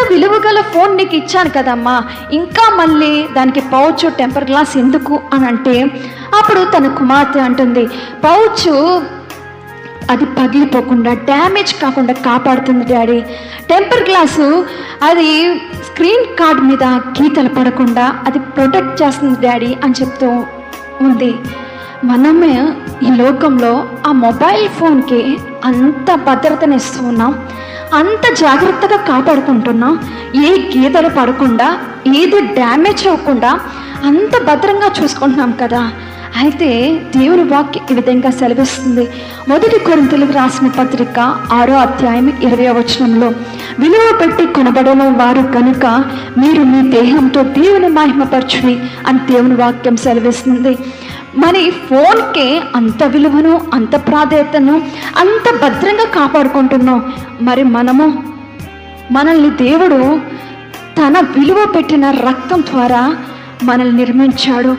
విలువ గల ఫోన్ నీకు ఇచ్చాను కదమ్మా, ఇంకా మళ్ళీ దానికి పౌచ్ టెంపర్ గ్లాస్ ఎందుకు అని అంటే, అప్పుడు తన కుమార్తె అంటుంది, పౌచ్ అది పగిలిపోకుండా డ్యామేజ్ కాకుండా కాపాడుతుంది డాడీ. టెంపర్ గ్లాసు అది స్క్రీన్ కార్డ్ మీద గీతలు పడకుండా అది ప్రొటెక్ట్ చేస్తుంది డాడీ అని చెప్తూ ఉంది. మనమే ఈ లోకంలో ఆ మొబైల్ ఫోన్కి అంత భద్రతనిస్తూ ఉన్నాం, అంత జాగ్రత్తగా కాపాడుకుంటున్నాం. ఏ గీతలు పడకుండా, ఏది డ్యామేజ్ అవ్వకుండా అంత భద్రంగా చూసుకుంటున్నాం కదా. అయితే దేవుని వాక్యం ఈ విధంగా సెలవిస్తుంది. 1 కొరింథీయులకు రాసిన పత్రిక 6వ అధ్యాయం 20వ వచనంలో, విలువ పెట్టి కొనబడిన వారు కనుక మీరు మీ దేహంతో దేవుని మహిమపరచుడి అని దేవుని వాక్యం సెలవిస్తుంది. మరి ఫోన్కే అంత విలువను, అంత ప్రాధాన్యతను, అంత భద్రంగా కాపాడుకుంటున్నాం. మరి మనల్ని దేవుడు తన విలువ పెట్టిన రక్తం ద్వారా మనల్ని నిర్మించాడు.